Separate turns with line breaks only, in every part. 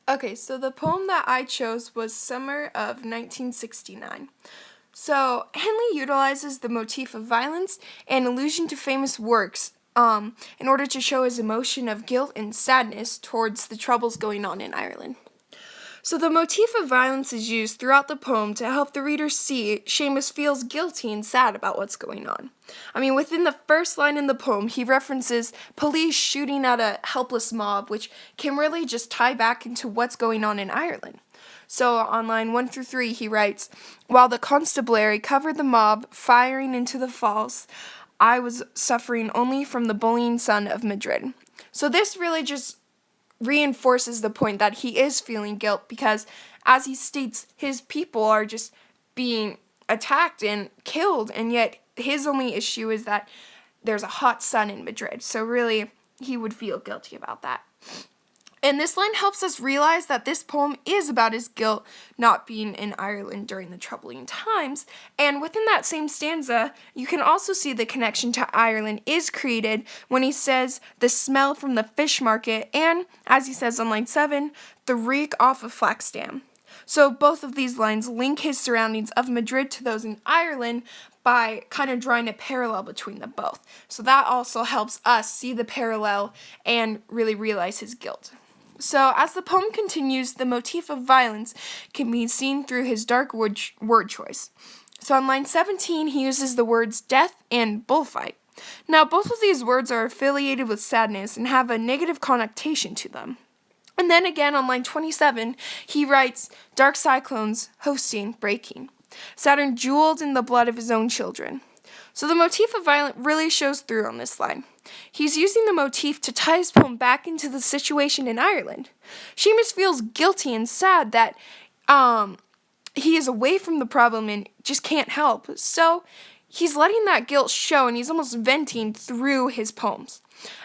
Okay, so the poem that I chose was Summer of 1969. So Henley utilizes the motif of violence and allusion to famous works in order to show his emotion of guilt and sadness towards the troubles going on in Ireland. So the motif of violence is used throughout the poem to help the reader see Seamus feels guilty and sad about what's going on. I mean, within the first line in the poem, he references police shooting at a helpless mob, which can really just tie back into what's going on in Ireland. So on line 1 through 3, he writes, "While the constabulary covered the mob, firing into the falls, I was suffering only from the bullying sun of Madrid." So this really just reinforces the point that he is feeling guilt because, as he states, his people are just being attacked and killed, and yet his only issue is that there's a hot sun in Madrid. So really, he would feel guilty about that. And this line helps us realize that this poem is about his guilt not being in Ireland during the troubling times. And within that same stanza, you can also see the connection to Ireland is created when he says the smell from the fish market and, as he says on line 7, the reek off of Flaxdam. So both of these lines link his surroundings of Madrid to those in Ireland by kind of drawing a parallel between them both. So that also helps us see the parallel and really realize his guilt. So, as the poem continues, the motif of violence can be seen through his dark word choice. So, on line 17, he uses the words death and bullfight. Now, both of these words are affiliated with sadness and have a negative connotation to them. And then again, on line 27, he writes, "Dark cyclones, hosting, breaking. Saturn jeweled in the blood of his own children." So the motif of violence really shows through on this line. He's using the motif to tie his poem back into the situation in Ireland. Seamus feels guilty and sad that he is away from the problem and just can't help. So he's letting that guilt show, and he's almost venting through his poems.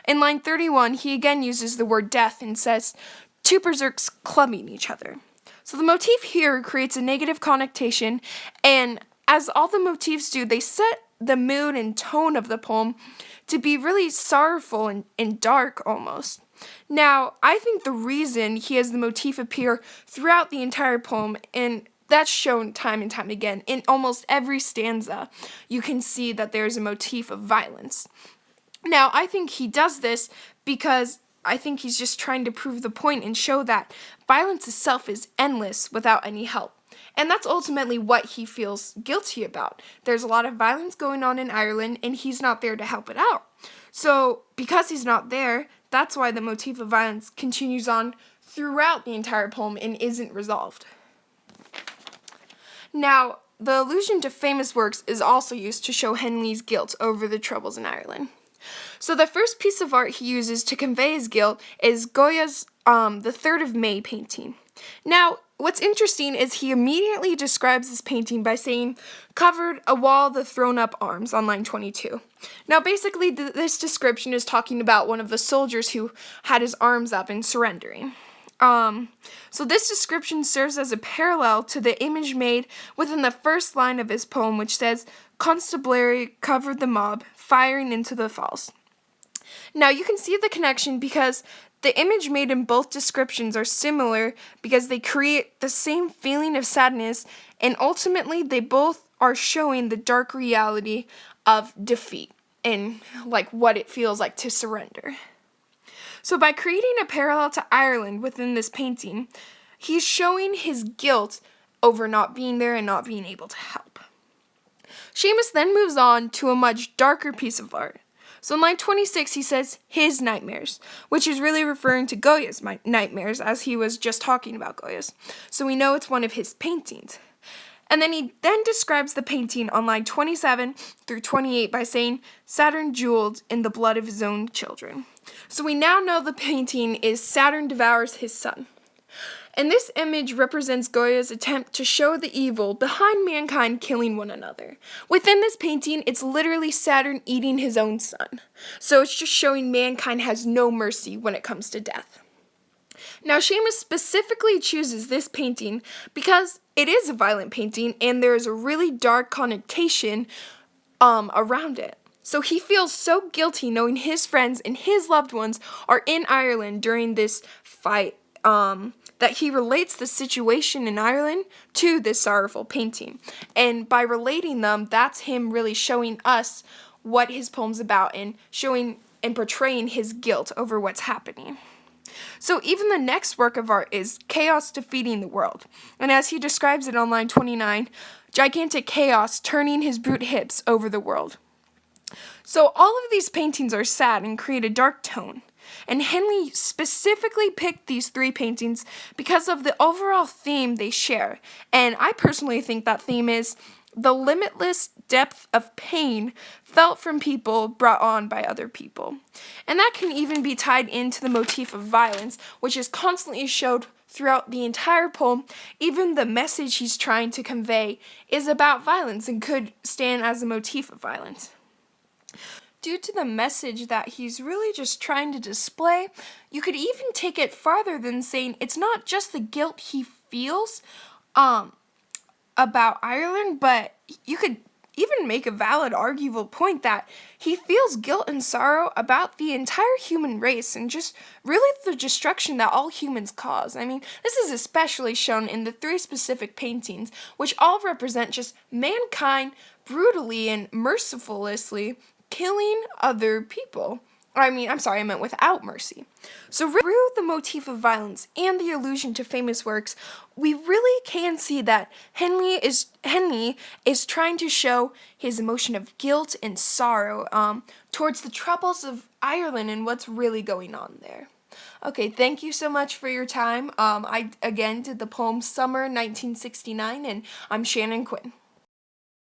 In line 31, he again uses the word death and says, "Two berserks clubbing each other." So the motif here creates a negative connotation, and as all the motifs do, they set the mood and tone of the poem to be really sorrowful and dark almost. Now, I think the reason he has the motif appear throughout the entire poem, and that's shown time and time again, in almost every stanza, you can see that there's a motif of violence. Now, I think he does this because I think he's just trying to prove the point and show that violence itself is endless without any help. And that's ultimately what he feels guilty about. There's a lot of violence going on in Ireland, and he's not there to help it out. So, because he's not there, that's why the motif of violence continues on throughout the entire poem and isn't resolved. Now, the allusion to famous works is also used to show Henley's guilt over the troubles in Ireland. So the first piece of art he uses to convey his guilt is Goya's The 3rd of May painting. Now, what's interesting is he immediately describes this painting by saying, "Covered a wall the thrown up arms," on line 22. Now, basically, this description is talking about one of the soldiers who had his arms up and surrendering. So this description serves as a parallel to the image made within the first line of his poem, which says, "Constabulary covered the mob, firing into the falls." Now, you can see the connection because the image made in both descriptions are similar because they create the same feeling of sadness, and ultimately they both are showing the dark reality of defeat and like what it feels like to surrender. So by creating a parallel to Ireland within this painting, he's showing his guilt over not being there and not being able to help. Seamus then moves on to a much darker piece of art. So in line 26, he says, "his nightmares," which is really referring to Goya's nightmares, as he was just talking about Goya's. So we know it's one of his paintings. And then he then describes the painting on line 27 through 28 by saying, "Saturn jeweled in the blood of his own children." So we now know the painting is Saturn devours his son. And this image represents Goya's attempt to show the evil behind mankind killing one another. Within this painting, it's literally Saturn eating his own son. So it's just showing mankind has no mercy when it comes to death. Now, Seamus specifically chooses this painting because it is a violent painting and there is a really dark connotation around it. So he feels so guilty knowing his friends and his loved ones are in Ireland during this fight that he relates the situation in Ireland to this sorrowful painting. And by relating them, that's him really showing us what his poem's about and showing and portraying his guilt over what's happening. So even the next work of art is Chaos Defeating the World. And as he describes it on line 29, gigantic chaos turning his brute hips over the world. So all of these paintings are sad and create a dark tone. And Heaney specifically picked these 3 paintings because of the overall theme they share. And I personally think that theme is the limitless depth of pain felt from people brought on by other people. And that can even be tied into the motif of violence, which is constantly showed throughout the entire poem. Even the message he's trying to convey is about violence and could stand as a motif of violence. Due to the message that he's really just trying to display, you could even take it farther than saying it's not just the guilt he feels about Ireland, but you could even make a valid, arguable point that he feels guilt and sorrow about the entire human race and just really the destruction that all humans cause. I mean, this is especially shown in the 3 specific paintings, which all represent just mankind brutally and mercilessly killing other people. I meant without mercy. So through the motif of violence and the allusion to famous works, we really can see that Heaney is trying to show his emotion of guilt and sorrow towards the troubles of Ireland and what's really going on there. Okay, thank you so much for your time. I, again, did the poem Summer 1969, and I'm Shannon Quinn.